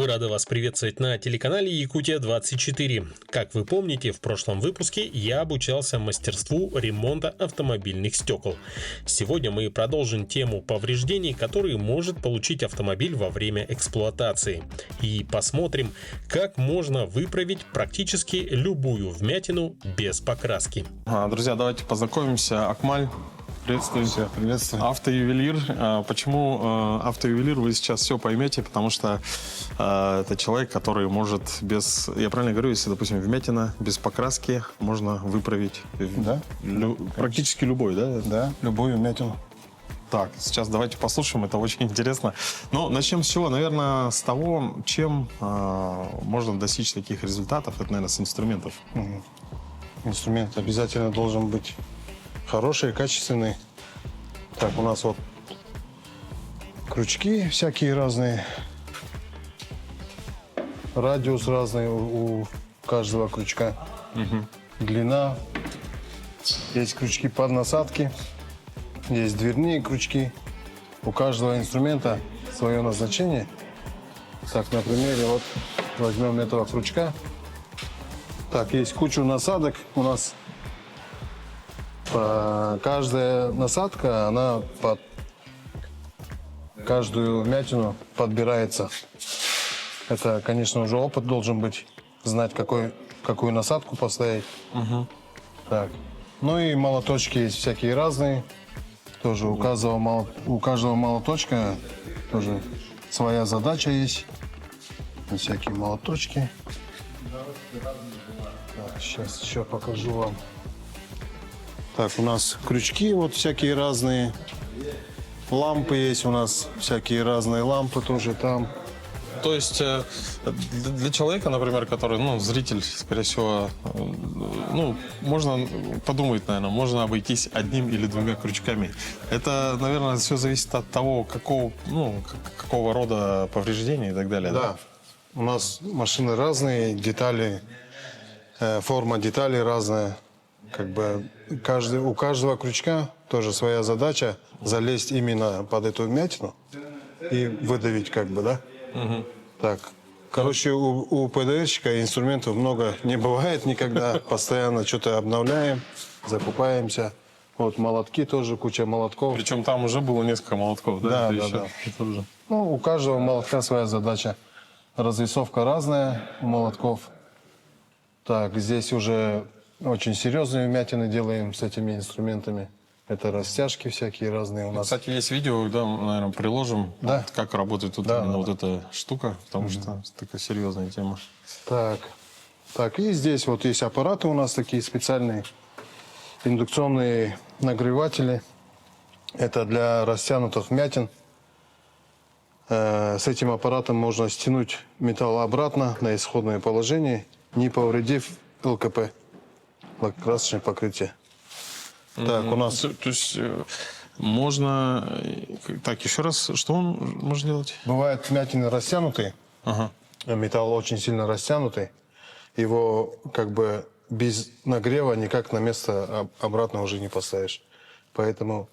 Мы рады вас приветствовать на телеканале Якутия-24. Как вы помните, в прошлом выпуске я обучался мастерству ремонта автомобильных стекол. Сегодня мы продолжим тему повреждений, которые может получить автомобиль во время эксплуатации. И посмотрим, как можно выправить практически любую вмятину без покраски. Друзья, давайте познакомимся. Акмаль. Приветствую. Всех приветствую. Автоювелир. Почему автоювелир, вы сейчас все поймете, потому что это человек, который может без... Я правильно говорю, если, допустим, вмятина без покраски можно выправить Да. Практически любой, да? Да, любую вмятину. Так, сейчас давайте послушаем, это очень интересно. Но начнем с чего? Наверное, с того, чем можно достичь таких результатов. Это, наверное, с инструментов. Инструмент обязательно должен быть хороший, качественный. Так, у нас вот крючки всякие разные. Радиус разный у каждого крючка. Длина. Есть крючки под насадки. Есть дверные крючки. У каждого инструмента свое назначение. Так, на примере, вот возьмем этого крючка. Так, есть куча насадок. У нас каждая насадка, она под каждую вмятину подбирается. Это, конечно, уже опыт должен быть. Знать, какую насадку поставить. Так. Ну и молоточки есть всякие разные. Тоже у каждого молоточка тоже своя задача есть. Всякие молоточки. Так, сейчас еще покажу вам. Так, у нас крючки вот всякие разные. Лампы есть у нас, всякие разные лампы тоже там. То есть для человека, например, который, зритель, скорее всего, можно подумать, наверное, можно обойтись одним или двумя крючками. Это, наверное, все зависит от того, какого рода повреждения и так далее. Да. У нас машины разные, детали, форма деталей разная. Как бы у каждого крючка тоже своя задача залезть именно под эту вмятину и выдавить, да? Так, короче, у ПДРщика инструментов много не бывает никогда. Постоянно что-то обновляем, закупаемся. Вот молотки тоже, куча молотков. Причем там уже было несколько молотков, да? Да. У каждого молотка своя задача. Развесовка разная у молотков. Так, здесь уже очень серьезные вмятины делаем с этими инструментами. Это растяжки всякие разные у нас. Кстати, есть видео, да, наверное, приложим, Да. как работает тут именно вот эта штука, потому что такая серьезная тема. Так, и здесь вот есть аппараты у нас такие специальные, индукционные нагреватели. Это для растянутых вмятин. С этим аппаратом можно стянуть металл обратно на исходное положение, не повредив ЛКП, лакокрасочное покрытие. Так, у нас... То есть можно... Так, еще раз, что он может делать? Бывают вмятины растянутые, металл очень сильно растянутый. Его без нагрева никак на место обратно уже не поставишь. Поэтому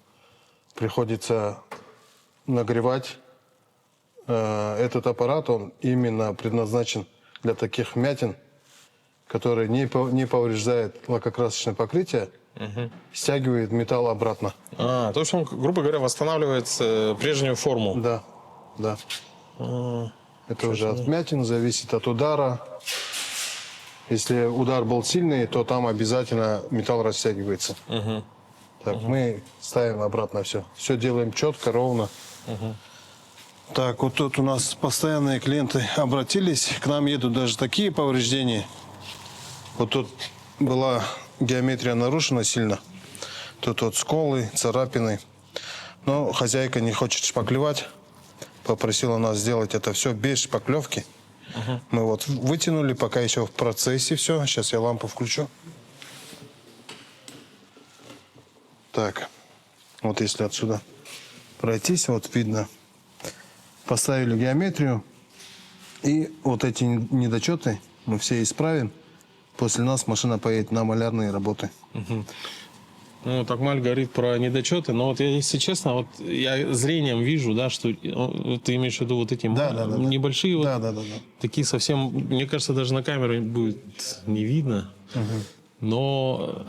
приходится нагревать. Этот аппарат, он именно предназначен для таких вмятин, которые не повреждают лакокрасочное покрытие, стягивает металл обратно. То есть он, грубо говоря, восстанавливает прежнюю форму. Да. Это уже от вмятин, зависит от удара. Если удар был сильный, то там обязательно металл растягивается. Так, мы ставим обратно все. Все делаем четко, ровно. Так, вот тут у нас постоянные клиенты обратились. К нам едут даже такие повреждения. Вот тут была геометрия нарушена сильно. Тут вот сколы, царапины. Но хозяйка не хочет шпаклевать. Попросила нас сделать это все без шпаклевки. Мы вот вытянули, пока еще в процессе все. Сейчас я лампу включу. Так, вот если отсюда пройтись, вот видно. Поставили геометрию. И вот эти недочеты мы все исправим. После нас машина поедет на малярные работы. Ну, так Маль говорит про недочеты, но вот я, если честно, вот я зрением вижу, да, что ты имеешь в виду вот эти небольшие, вот такие совсем, мне кажется, даже на камеру будет не видно, но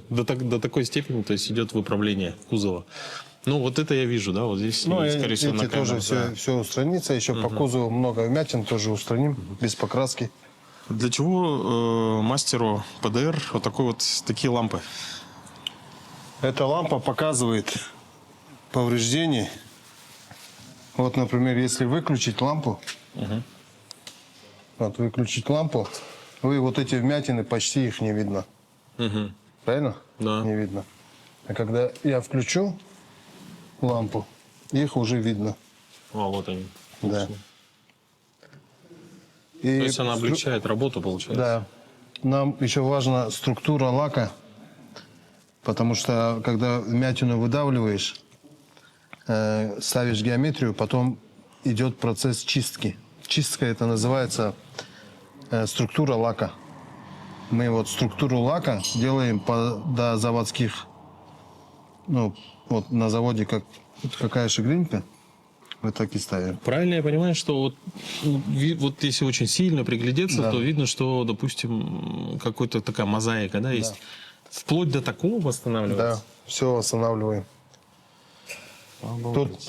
до такой степени, то есть идет выправление кузова. Ну, вот это я вижу, да, вот здесь, Ну, скорее всего, на камеру. тоже все устранится, еще по кузову много вмятин тоже устраним, без покраски. Для чего мастеру ПДР вот такие лампы? Эта лампа показывает повреждения. Вот, например, если выключить лампу, вот выключить лампу, вы вот эти вмятины, почти их не видно. Правильно? Да. Не видно. А когда я включу лампу, их уже видно. А, вот они. Да. То есть она облегчает работу, получается? Да. Нам еще важна структура лака, потому что когда вмятину выдавливаешь, ставишь геометрию, потом идет процесс чистки. Чистка это называется структура лака. Мы вот структуру лака делаем до заводских. Ну, вот на заводе какая шагринка, мы так и ставим. Правильно я понимаю, что вот если очень сильно приглядеться, то видно, что, допустим, какая-то такая мозаика, да, есть. Вплоть до такого восстанавливается? Да, все восстанавливаем.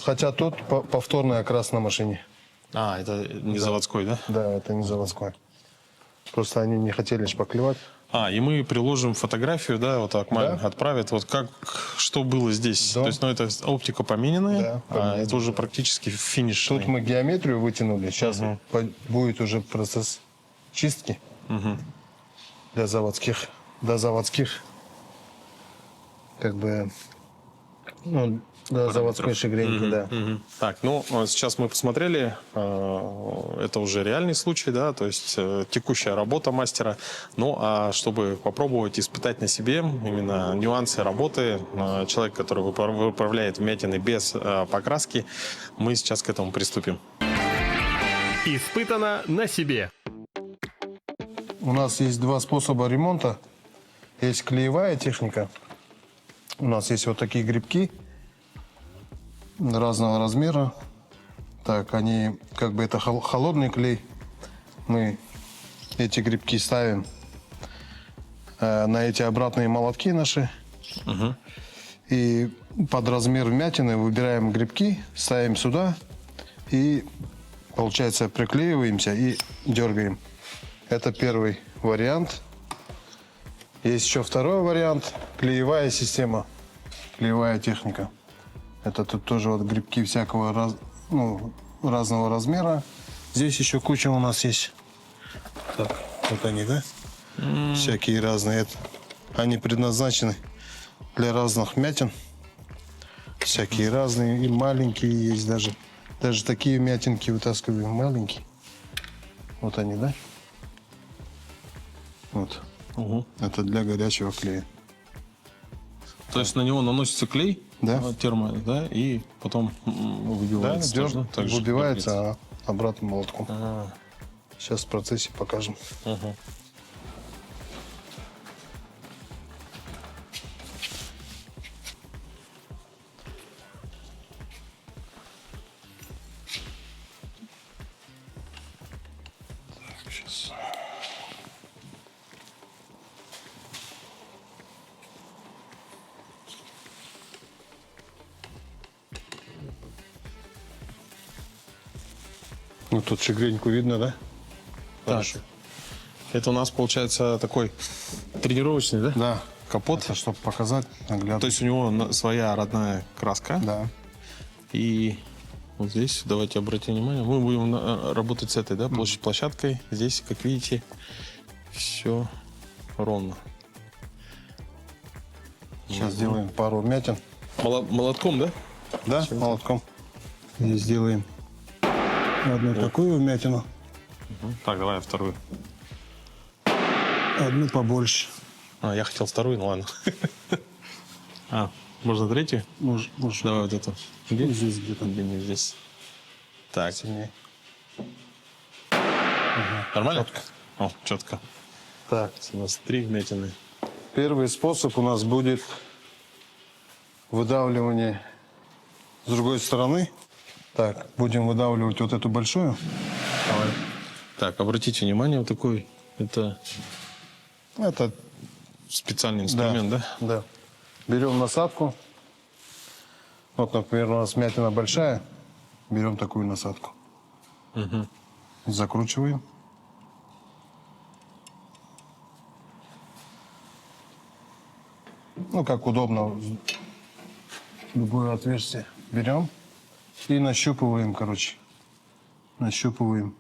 Хотя тут повторный окрас на машине. А, это не заводской, да? Да, это не заводской. Просто они не хотели шпаклевать. А, и мы приложим фотографию, да, вот так Маль отправит, вот что было здесь. Да. То есть, ну, это оптика помененная, Да, это уже практически финиш. Тут мы геометрию вытянули, сейчас будет уже процесс чистки для заводских, до заводских, как бы, ну, до заводской шагренки, да. Так, ну, сейчас мы посмотрели, это уже реальный случай, да, то есть текущая работа мастера. Ну, а чтобы попробовать испытать на себе именно нюансы работы, человек, который выправляет вмятины без покраски, мы сейчас к этому приступим. Испытано на себе. У нас есть два способа ремонта. Есть клеевая техника. У нас есть вот такие грибки разного размера. Так, они, как бы это холодный клей. Мы эти грибки ставим на эти обратные молотки наши. И под размер вмятины выбираем грибки, ставим сюда и, получается, приклеиваемся и дергаем. Это первый вариант. Есть еще второй вариант. Клеевая система. Клеевая техника. Это тут тоже вот грибки всякого разного размера. Здесь еще куча у нас есть. Так, вот они, да? Всякие разные. Они предназначены для разных вмятин. Всякие разные. И маленькие есть даже. Даже такие вмятинки вытаскиваем маленькие. Вот они, да? Вот. Это для горячего клея. То есть на него наносится клей, Да. термо, да, и потом выбивается. Да, тоже, так же выбивается, дергается. а обратным молотком. Ага. Сейчас в процессе покажем. Так, сейчас. Ну, тут шагреньку видно, да? Так. Это у нас получается такой тренировочный, да? Да. Капот. Это чтобы показать наглядно. То есть у него своя родная краска. Да. И вот здесь, давайте обратим внимание, мы будем работать с этой, да, площадкой. Здесь, как видите, все ровно. Сейчас сделаем пару вмятин. Молотком, да? Да, молотком. Здесь сделаем одну такую вмятину, Так, давай вторую. одну побольше. А, я хотел вторую, ну ладно. А, можно третью? Может, Давай вот эту. Где? здесь где-то. Где-нибудь здесь. Так. Сильнее. Нормально? О, четко. Так, У нас 3 вмятины. первый способ у нас будет выдавливание с другой стороны. Так, будем выдавливать вот эту большую. Так, обратите внимание, вот такой, это специальный инструмент, да? Да. Берем насадку. Вот, например, у нас вмятина большая. Берем такую насадку. Закручиваем. Ну, как удобно. Любое отверстие берем и нащупываем, короче. Нащупываем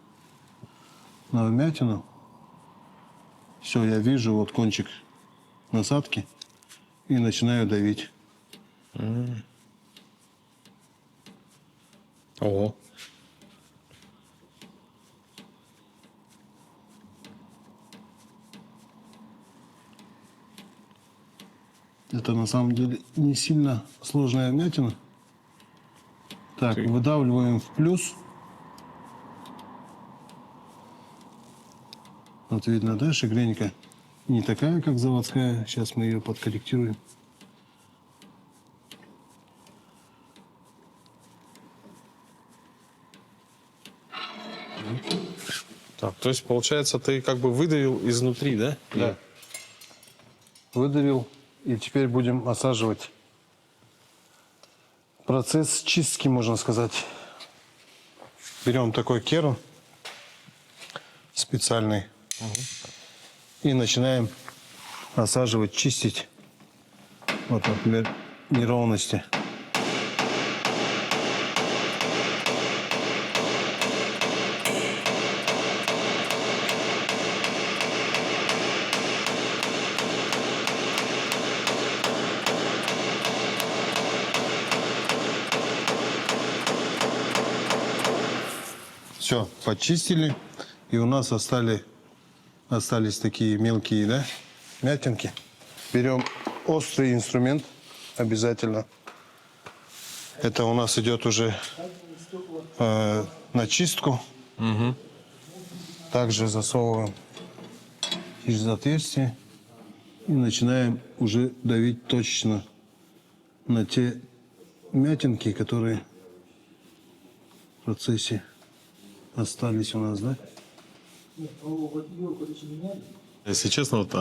на вмятину. Все, я вижу вот кончик насадки и начинаю давить. Ого. Это на самом деле не сильно сложная вмятина. Так, выдавливаем в плюс. Вот видно, да, шагренька не такая, как заводская. Сейчас мы ее подкорректируем. Так, то есть, получается, ты как бы выдавил изнутри, да? Да. Выдавил. И теперь будем осаживать. Процесс чистки, можно сказать. Берем такой керн специальный. И начинаем осаживать, чистить. Вот, например, неровности. Все, почистили. И у нас остались такие мелкие, да, мятинки. Берем острый инструмент обязательно. Это у нас идет уже на чистку. Также засовываем через отверстие и начинаем уже давить точечно на те мятинки, которые в процессе остались у нас, да? Если честно, вот,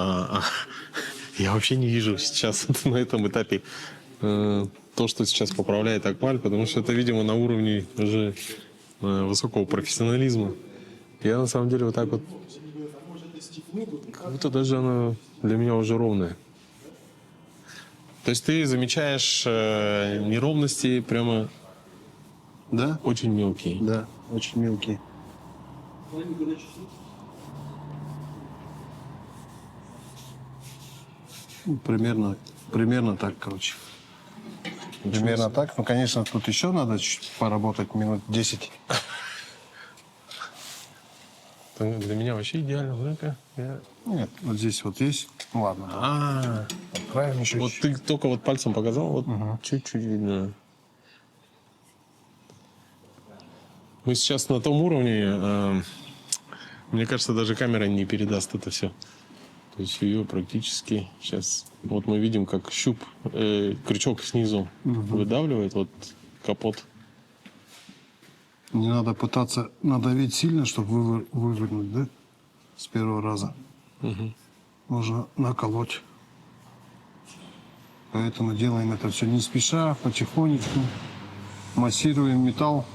я вообще не вижу сейчас на этом этапе то, что сейчас поправляет Акмаль, потому что это, видимо, на уровне уже высокого профессионализма. Я на самом деле вот так вот, как будто даже она для меня уже ровная. То есть ты замечаешь неровности прямо, Да? очень мелкие. Да, очень мелкие. Ну, примерно так, короче. Примерно так. Ну, конечно, тут еще надо чуть поработать минут 10. Для меня вообще идеально. Ну-ка, Нет, вот здесь вот есть. Ну, ладно. Да. Отправим еще Вот чуть-чуть. ты только вот пальцем показал, вот чуть-чуть видно. Мы сейчас на том уровне, мне кажется, даже камера не передаст это все. То есть ее практически сейчас... Вот мы видим, как щуп, крючок снизу выдавливает, вот капот. Не надо пытаться надавить сильно, чтобы вывернуть, да? С первого раза. Можно наколоть. Поэтому делаем это все не спеша, потихонечку. Массируем металл.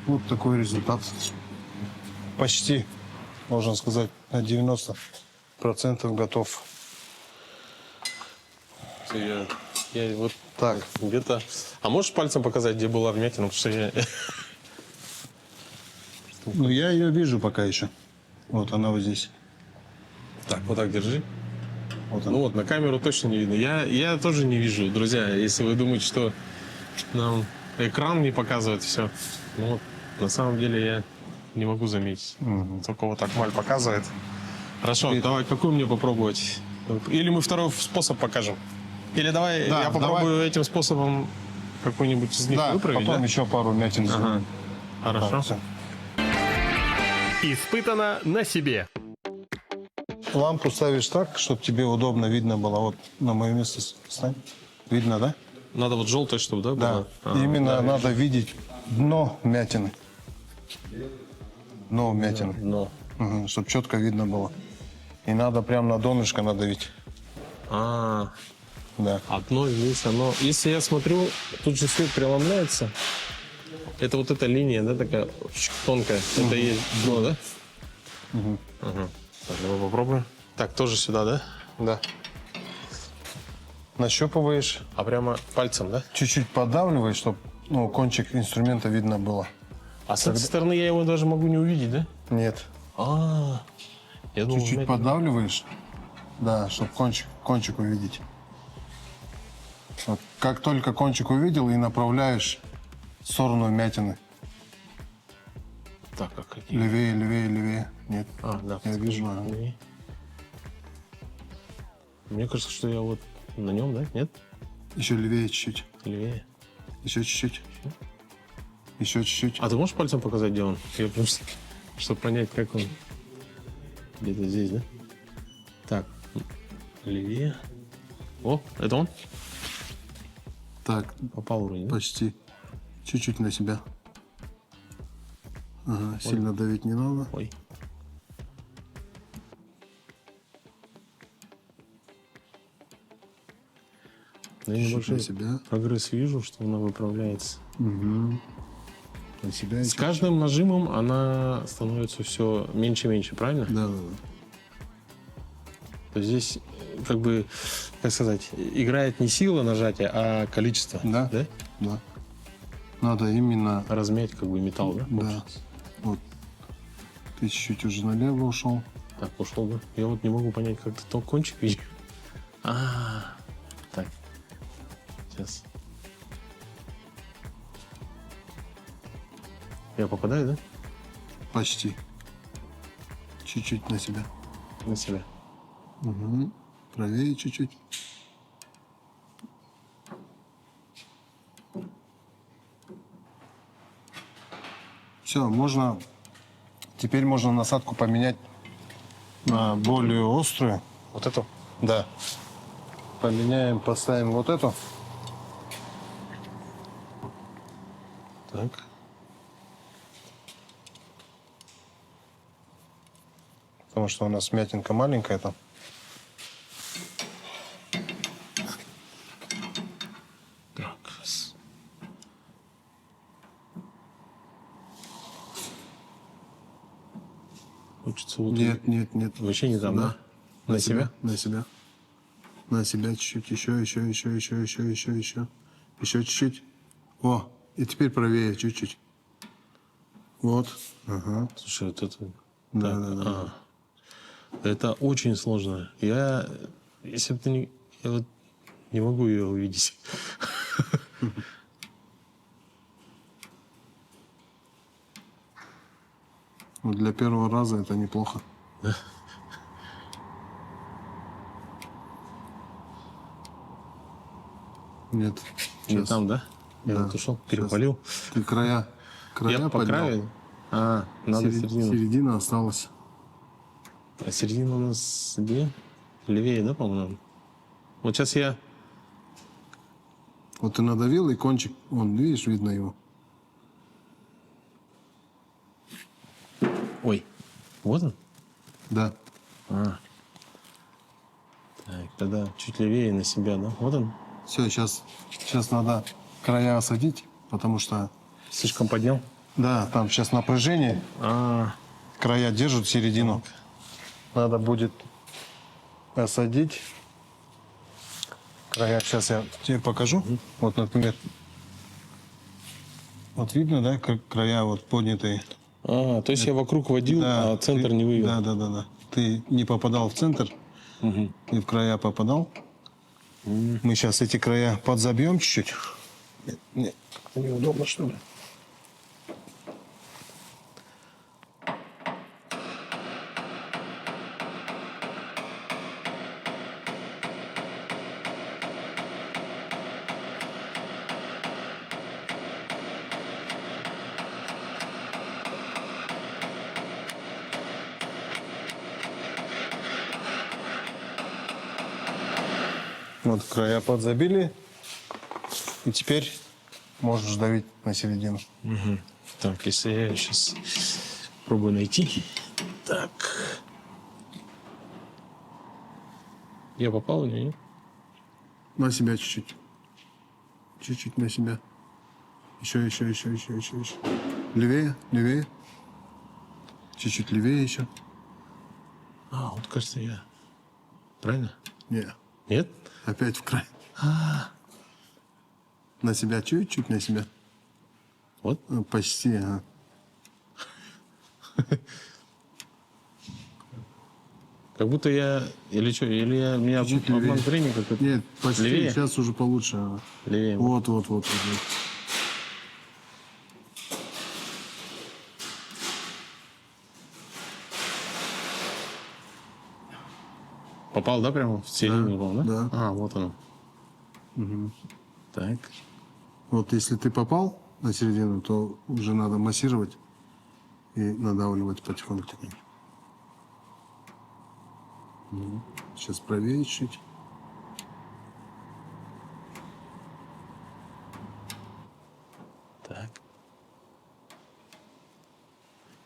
Вот такой результат. Почти, можно сказать, на 90% готов. Я вот Так, где-то... А можешь пальцем показать, где была вмятина? Потому что я... ну я ее вижу пока еще. Вот она вот здесь. Так, вот так держи. Вот Ну она. вот, на камеру точно не видно. Я тоже не вижу, друзья. Если вы думаете, что нам экран не показывает все, ну вот, на самом деле я не могу заметить. Только вот так Маль показывает. Хорошо, давай, какую мне попробовать? Или мы второй способ покажем? Или давай Да, я попробую этим способом какой-нибудь из них Да, выправить, потом да? еще пару мятин сделаем. Хорошо. Так, всё. Испытано на себе. Лампу ставишь так, чтобы тебе удобно видно было. Вот на мое место стань. Видно, да? Надо вот желтое, чтобы, да, Да. было? Именно надо видеть дно вмятины. Дно вмятины. Но. Чтобы четко видно было. И надо прям на донышко надавить. А, Да. одно вниз, оно... Если я смотрю, тут же свет преломляется. Это вот эта линия, да, такая тонкая. Это и есть дно, да? Ага. Так, давай попробуем. Так, тоже сюда, да? Да. Нащупываешь, А прямо пальцем, да? чуть-чуть поддавливаешь, чтобы кончик инструмента видно было. А с этой стороны я его даже могу не увидеть, да? Нет. Я думал, Чуть-чуть поддавливаешь, да, чтобы кончик увидеть. Вот. Как только кончик увидел, и направляешь в сторону вмятины. Так, а какие? Левее, левее, левее. Нет. Да. Я вижу. Мне кажется, что я вот на нем, да? Нет? Еще левее чуть-чуть. Левее. Еще чуть-чуть. Еще чуть-чуть. А ты можешь пальцем показать, где он? Я просто, чтобы понять, как он. Где-то здесь, да? Так, левее. О, это он? Так, Попал вроде, да? почти. Чуть-чуть на себя. Ага, сильно давить не надо. Ой. Я Чуть-чуть небольшой на себя. прогресс вижу, что она выправляется. На себя. С каждым нажимом она становится все меньше и меньше, правильно? Да, да, да. То есть здесь, как бы, как сказать, играет не сила нажатия, а количество. Да. Да? Да. Надо именно... Размять, как бы, металл, да? Да. Получается. Вот. Ты чуть-чуть уже налево ушел. Так, ушел, да? Я вот не могу понять, как ты то кончик видишь. Так. Сейчас. Я попадаю, да? Почти. Чуть-чуть на себя. На себя. Угу. Правее чуть-чуть. Все, можно... Теперь можно насадку поменять на более острую. Вот это? Да. Поменяем, поставим вот эту. Так. Потому что у нас мятинка маленькая там. Так. Хочется вот... Нет, нет, нет. Вообще не там, да? На себя? На себя. На себя чуть-чуть. Еще. Еще чуть-чуть. О, и теперь правее чуть-чуть. Вот. Ага. Слушай, вот это... Да, Так, да, да. Это очень сложно. Если бы ты не... Я вот не могу ее увидеть. Вот для первого раза это неплохо. Нет. Не Сейчас. там, да? Я Да. вот ушел, Сейчас. перепалил. Ты края Я по поднял. краю? Надо середину. Середина осталась. А середина у нас где? Левее, да, по-моему? Вот сейчас я... Вот ты надавил, и кончик, вон, видишь, видно его. Ой, вот он? Да. Так, тогда чуть левее на себя, да? Вот он. Все, сейчас надо края осадить, потому что, Слишком поднял? да, там сейчас напряжение, края держат середину. Надо будет осадить. Края, сейчас я тебе покажу. Вот, например, вот видно, да, края вот поднятые. То есть я вокруг водил, а центр не вывел. Да. Ты не попадал в центр, и в края попадал. Мы сейчас эти края подзабьем чуть-чуть. Нет, неудобно, что ли? Вот края подзабили. И теперь можешь давить на середину. Так, если я сейчас пробую найти. Так. Я попал или нет? На себя чуть-чуть. Чуть-чуть на себя. Еще. Левее, левее. Чуть-чуть левее еще. А, вот кажется я. Правильно? Не, Нет? опять в край. На себя чуть-чуть, на себя. Вот. Почти, ага. Как будто я... Или что? Или я... Меня Чуть обман левее. зрения какой-то. Нет, почти, Левее? сейчас уже получше. Ага. Левее. Вот. Попал, да, прямо в середину, попал, да? да. А, вот оно. Так. Вот если ты попал на середину, то уже надо массировать и надавливать потихоньку. Сейчас правее чуть. Так.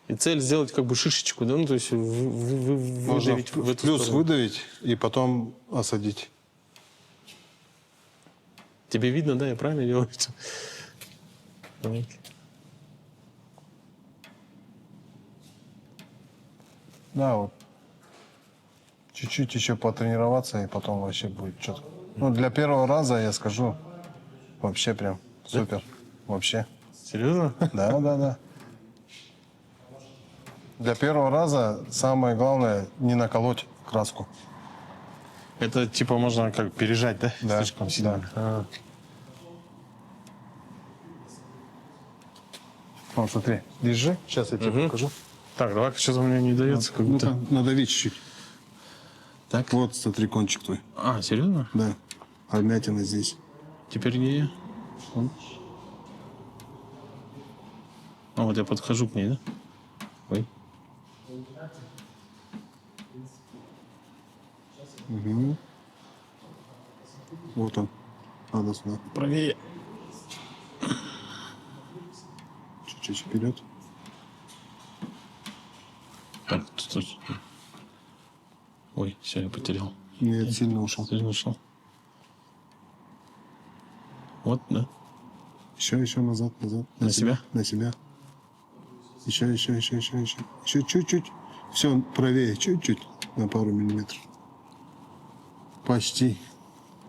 И цель сделать как бы шишечку, да? Ну, то есть Можно выдавить в эту плюс сторону. выдавить и потом осадить. Тебе видно, да? Я правильно делаю? Так. Да, вот. Чуть-чуть еще потренироваться, и потом вообще будет четко. Ну, для первого раза, я скажу, вообще прям супер. Вообще. Серьезно? Да. Для первого раза самое главное не наколоть краску. Это типа можно как пережать, да? Да, Слишком сильно. да. А. Вот, смотри, держи. Сейчас я тебе покажу. Так, давай, что-то у меня не дается, как будто. Ну-ка, надави чуть-чуть. Так. Вот, смотри, кончик твой. А, серьезно? Да. А вмятина здесь. Теперь где я? Вон. А, вот я подхожу к ней, да? Ой. Вот он. Надо сюда. Правее. Чуть-чуть вперед. Так, тут. Ой, все, я потерял. Нет, сильно ушел. Сильно ушел. Вот, да? Еще назад. На себя? На себя. Еще. Еще чуть-чуть. Все, правее, чуть-чуть. На пару миллиметров. Почти.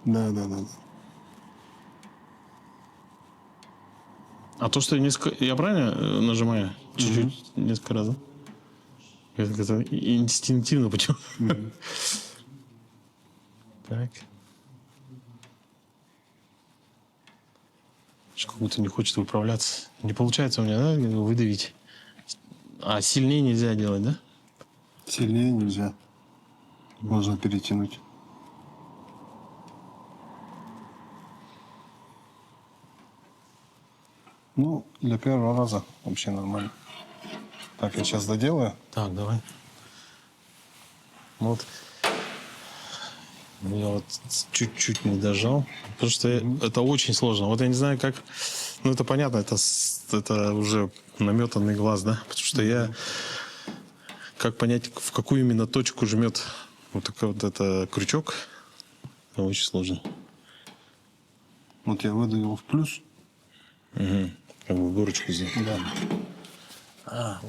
Да. А то, что я несколько... Я правильно нажимаю? Чуть-чуть, несколько раз, да? Это инстинктивно почему? Так. Как будто не хочет выправляться. Не получается у меня, да, выдавить? А сильнее нельзя делать, да? Сильнее нельзя. Можно перетянуть. Ну, для первого раза вообще нормально. Так, я сейчас доделаю. Так, давай. Вот. Я вот чуть-чуть не дожал. Потому что это очень сложно. Вот я не знаю, как... Ну, это понятно, это уже наметанный глаз, да? Потому что я... Как понять, в какую именно точку жмет вот такой вот это крючок, это очень сложно. Вот я выдавил в плюс. Как бы горочку сделать. Да.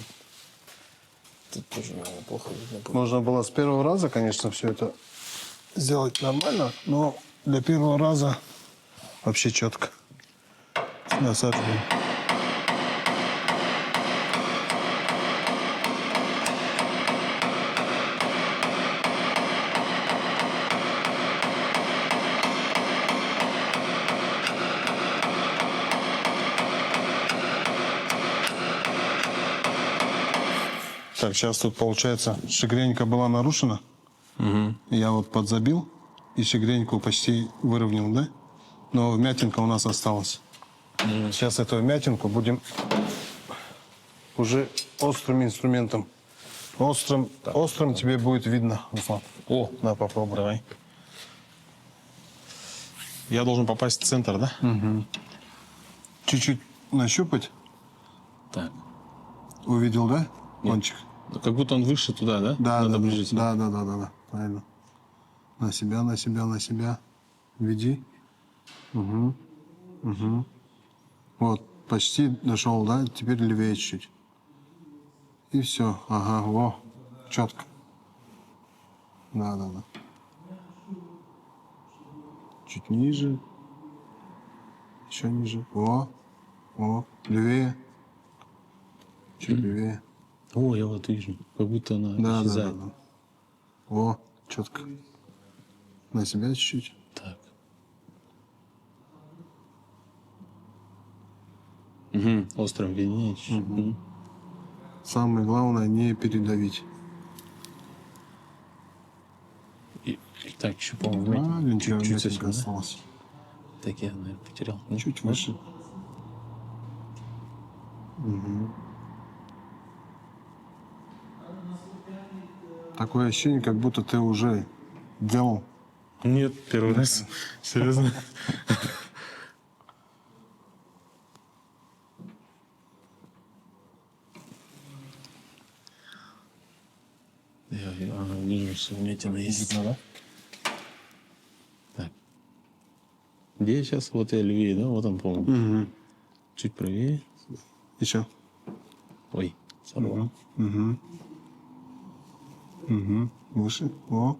Тут тоже плохо видно. Можно было с первого раза, конечно, все это сделать нормально, но для первого раза вообще четко. Насаживаем. Так, сейчас тут получается шагренька была нарушена. Я вот подзабил и шагреньку почти выровнял, да? Но вмятинка у нас осталась. Сейчас эту вмятинку будем уже острым инструментом. Острым тебе будет видно, Руслан. О, На, попробуй. давай. Я должен попасть в центр, да? Чуть-чуть нащупать. Так. Увидел, да? Кончик. Ну, как будто он выше туда, да? Да, Надо да, ближе сюда. да. Правильно. На себя, на себя, на себя. Веди. Угу. Вот, почти дошел, да? Теперь левее чуть-чуть. И все. Ага, во. Четко. Да. Чуть ниже. Еще ниже. О. Левее. Чуть левее. О, я вот вижу. Как будто она Да. исчезает. О, четко. На себя чуть-чуть. Так. Угу. Острым виднее. Угу. Самое главное не передавить. И, так, еще, по-моему, Маленькая чуть-чуть вмятинка совсем, да? осталась. Так, я, наверное, потерял. Чуть выше. Такое ощущение, как будто ты уже делал. Нет, первый раз. Серьезно? Я вижу, что вмятина есть. Видно, да? Так. Где я сейчас? Вот я левее, да? Вот он, по-моему. Чуть правее. Еще. Ой, сорвал. Выше. О.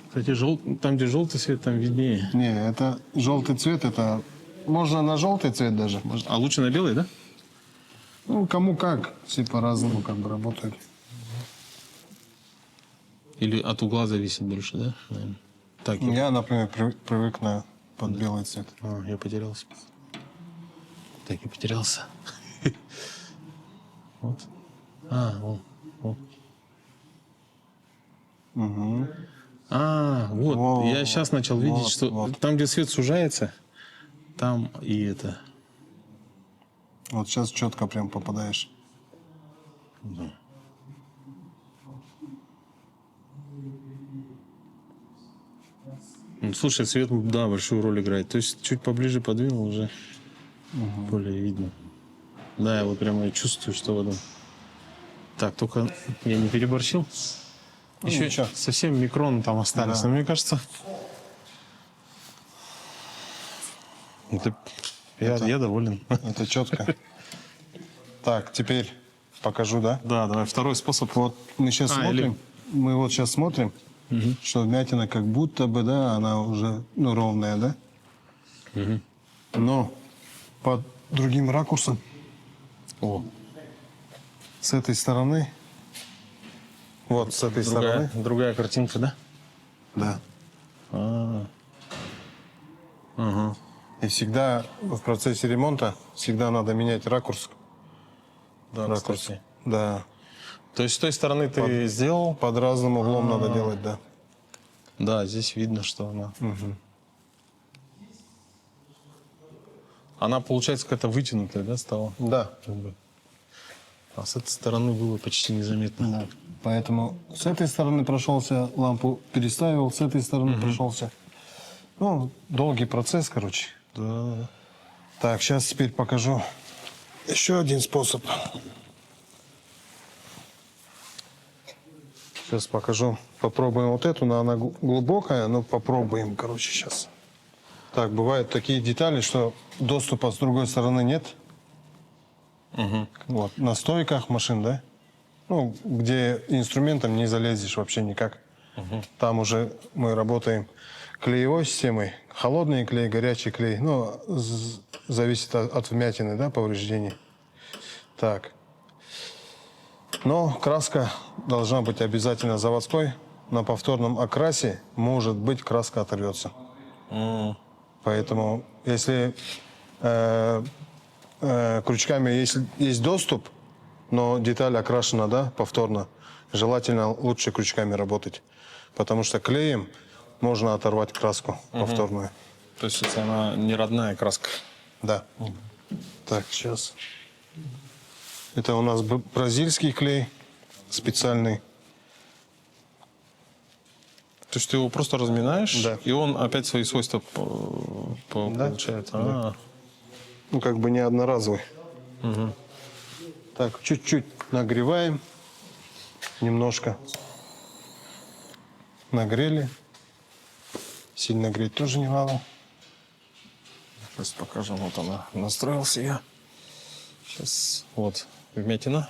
Кстати, там, где желтый свет, там виднее. Не, это желтый цвет, это можно на желтый цвет даже. А лучше на белый, да? Ну, кому как, все по-разному как бы работают. Или от угла зависит больше, да? Наверное. Так, Я, например, привык под белый цвет. я потерялся. Так, я потерялся. Вот. Вот. Вот. Во, Я сейчас начал видеть, вот, что вот. там, где свет сужается, там и это. Вот сейчас четко прям попадаешь. Ну, слушай, свет, да, большую роль играет. То есть чуть поближе подвинул, уже более видно. Да, я вот прямо чувствую, что в этом. Так, только я не переборщил. Еще ничего. совсем микроны там остались. Да. Но мне кажется, я доволен. Это четко. Так, теперь покажу, да? Да, давай второй способ. Вот мы сейчас смотрим. Мы вот сейчас смотрим, что вмятина как будто бы, да, она уже ровная, да? Но под другим ракурсом. О, С этой стороны. Вот с этой стороны. другая картинка, да? Да. Ага. И всегда в процессе ремонта всегда надо менять ракурс. Да, Ракурс. кстати. Да. То есть с той стороны ты сделал? Под разным углом надо делать, да. Да, здесь видно, что она. Она, получается, какая-то вытянутая, да, стала? Да. А с этой стороны было почти незаметно. Да. Поэтому с этой стороны прошелся, лампу переставил, с этой стороны прошелся. Ну, долгий процесс, короче. Да. Так, сейчас теперь покажу еще один способ. Сейчас покажу. Попробуем вот эту, но она глубокая, но попробуем, короче, сейчас. Так, бывают такие детали, что доступа с другой стороны нет. Вот, на стойках машин, да? Ну, где инструментом не залезешь вообще никак. Там уже мы работаем клеевой системой. Холодный клей, горячий клей. Ну, зависит от вмятины, да, повреждений. Так. Но краска должна быть обязательно заводской. На повторном окрасе, может быть, краска оторвется. Поэтому, если крючками есть доступ, но деталь окрашена, да, повторно, желательно лучше крючками работать. Потому что клеем можно оторвать краску повторную. То есть это она не родная краска. Да. Так, сейчас. Это у нас бразильский клей специальный. То есть ты его просто разминаешь, Да. и он опять свои свойства Да. получает. Ну, как бы не одноразовый. Так, чуть-чуть нагреваем. Немножко. Нагрели. Сильно греть тоже не надо. Сейчас покажем. Вот она. Настроился я. Сейчас. Вот. Вмятина.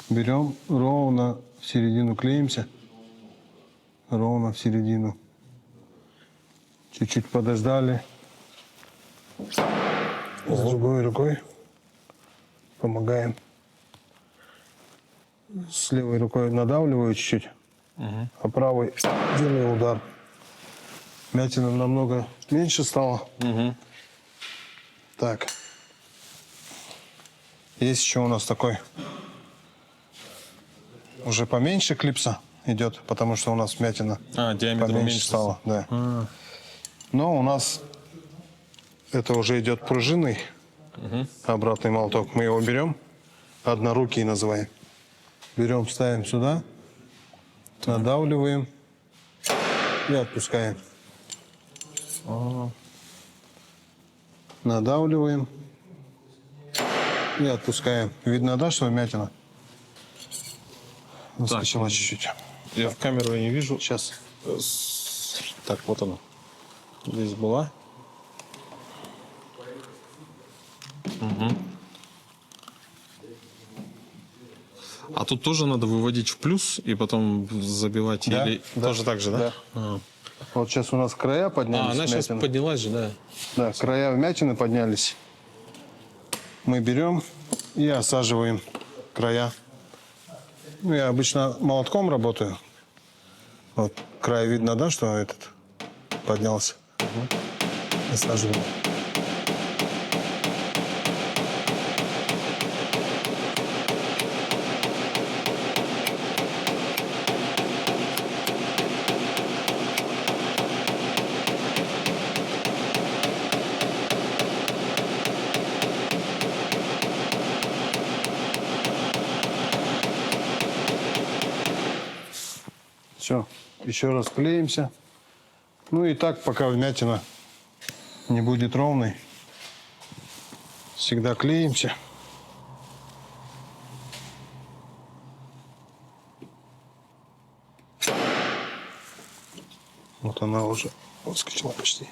Берем ровно в середину, клеимся. Ровно в середину. Чуть-чуть подождали. С другой рукой помогаем. С левой рукой надавливаю чуть-чуть, а правой делаю удар. Вмятина намного меньше стало. Так. Есть еще у нас такой уже поменьше клипса идет, потому что у нас вмятина Диаметр поменьше стала. Да. Но у нас это уже идет пружинный обратный молоток. Мы его берем, однорукий называем. Берем, ставим сюда, надавливаем и отпускаем. Надавливаем и отпускаем. Видно, да, что вмятина? Выскочила чуть-чуть. Я в камеру не вижу. Сейчас. Так, вот она. Здесь была. А тут тоже надо выводить в плюс и потом забивать? Да, или да, тоже так же, да? да. Вот сейчас у нас края поднялись. Она сейчас вмятины. поднялась же, да. Да, края вмятины поднялись. Мы берем и осаживаем края. Ну, я обычно молотком работаю. Вот край видно, да, что этот поднялся. Осаживаем. Все, еще раз клеимся. Ну и так, пока вмятина не будет ровной, всегда клеимся. Вот она уже выскочила почти.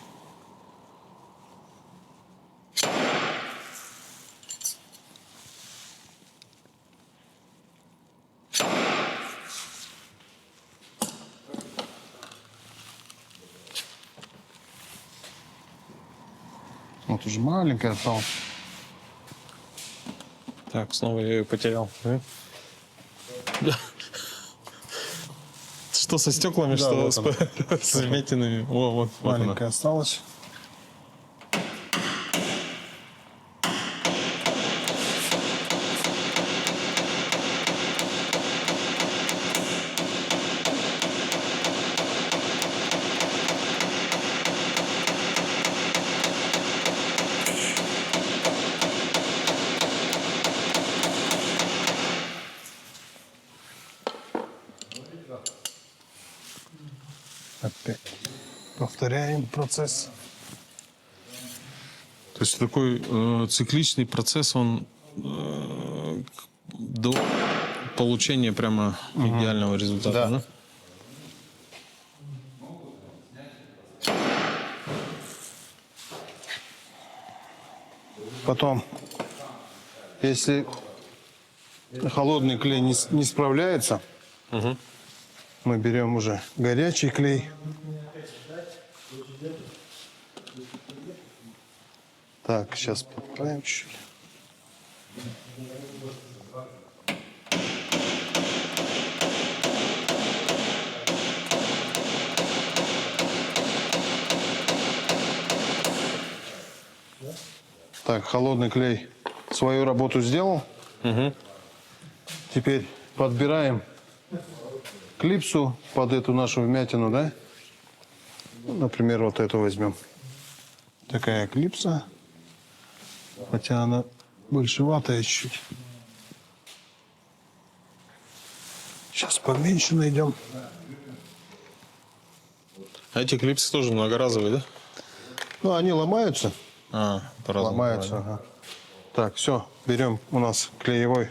Вот уже маленькая осталась. Так, снова я ее потерял. Что со стеклами, Да, что вот с вмятинами. О, вот Маленькая осталась. Опять повторяем процесс. То есть такой цикличный процесс, он до получения прямо идеального результата, Да. да? Потом, если холодный клей не справляется, мы берем уже горячий клей. Так, сейчас подправим чуть-чуть. Так, холодный клей свою работу сделал. Теперь подбираем клипсу под эту нашу вмятину, да? Ну, например, вот эту возьмем. Такая клипса. Хотя она большеватая чуть-чуть. Сейчас поменьше найдем. А эти клипсы тоже многоразовые, да? Ну, они ломаются. По-разному. Ломаются, ага. Так, все, берем, у нас клеевой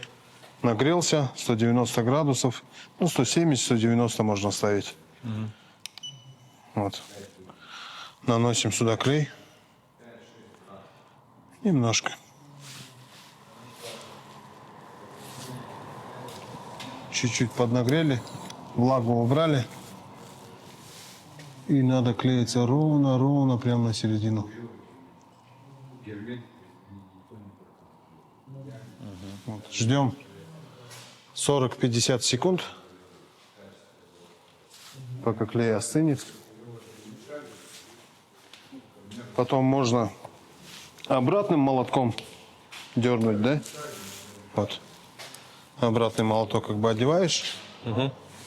нагрелся, 190 градусов, ну, 170-190 можно ставить. Вот. Наносим сюда клей. Немножко. Чуть-чуть поднагрели, влагу убрали. И надо клеиться ровно-ровно прямо на середину. Вот. Ждем 40-50 секунд, пока клей остынет. Потом можно обратным молотком дернуть, да? Вот. Обратный молоток как бы одеваешь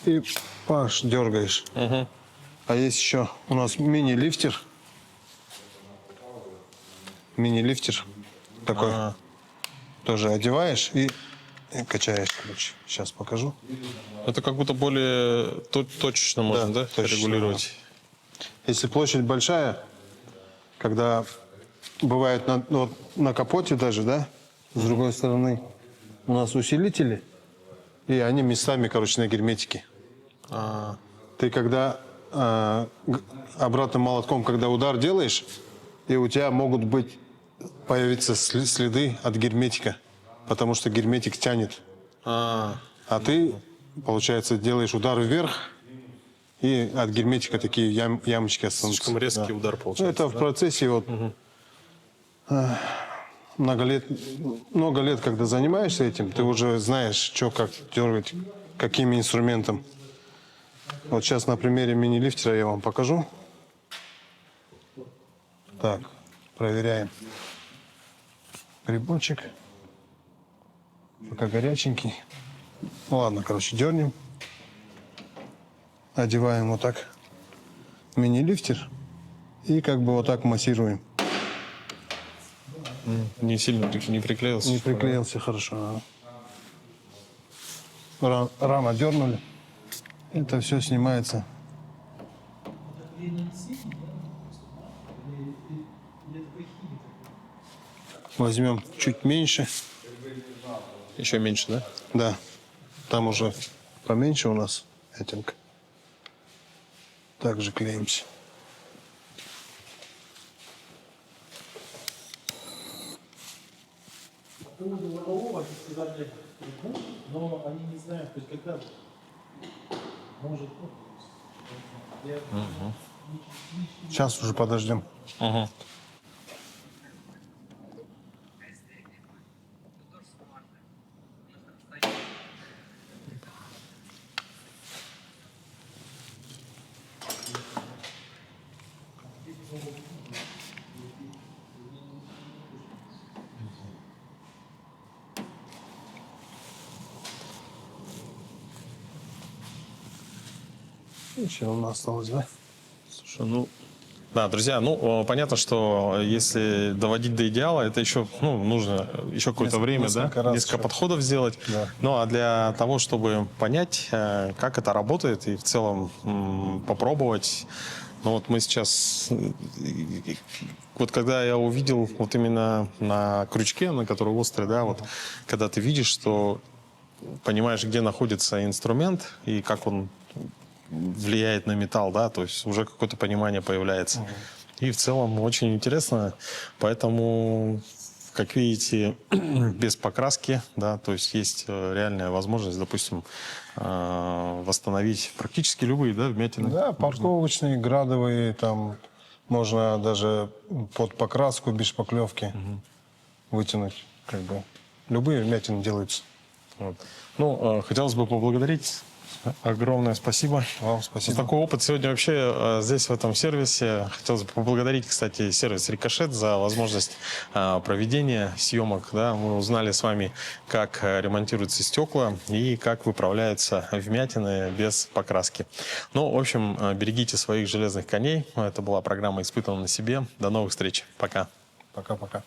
и паш, дергаешь. А есть еще у нас мини-лифтер. Мини-лифтер такой. Тоже одеваешь и качаешь, короче. Сейчас покажу. Это как будто более точечно можно, да, точечно, регулировать. Если площадь большая, когда бывает на капоте даже, да, с другой стороны у нас усилители, и они местами, короче, на герметике. Ты когда обратным молотком, когда удар делаешь, и у тебя могут появиться следы от герметика, потому что герметик тянет. А ты, получается, делаешь удар вверх, и от герметика такие ямочки останутся. Слишком резкий удар получается. Ну, это в процессе вот много лет, когда занимаешься этим, ты уже знаешь, что как дергать, какими инструментом. Вот сейчас на примере мини-лифтера я вам покажу. Так, проверяем приборчик. Пока горяченький. Ну, ладно, короче, дернем. Одеваем вот так мини-лифтер и как бы вот так массируем. Не сильно не приклеился. Не приклеился, хорошо. Рама дернули. Это все снимается. Возьмем чуть меньше. Еще меньше, да? Да. Там уже поменьше у нас этинка. Также клеимся. По поводу лобового сказали, но они не знают, то есть когда может. Сейчас уже подождем. Еще у нас осталось, да? Слушай, ну... Да, друзья, ну, понятно, что если доводить до идеала, это еще, ну, нужно еще какое-то время, да? Несколько подходов сделать. Да. Ну, а для того, чтобы понять, как это работает и в целом попробовать, ну, вот мы сейчас... Вот когда я увидел вот именно на крючке, на который острый, да, вот, когда ты видишь, что понимаешь, где находится инструмент и как он влияет на металл, да, то есть уже какое-то понимание появляется. И в целом очень интересно, поэтому, как видите, без покраски, да, то есть есть реальная возможность, допустим, восстановить практически любые, да, вмятины. Да, парковочные, градовые, там можно даже под покраску без шпаклевки вытянуть, как бы. Любые вмятины делаются. Вот. Ну, хотелось бы поблагодарить. Огромное спасибо. Вам спасибо. За такой опыт сегодня вообще здесь, в этом сервисе. Хотелось бы поблагодарить, кстати, сервис «Рикошет» за возможность проведения съемок. Да. Мы узнали с вами, как ремонтируются стекла и как выправляются вмятины без покраски. Ну, в общем, берегите своих железных коней. Это была программа «Испытано на себе». До новых встреч. Пока. Пока-пока.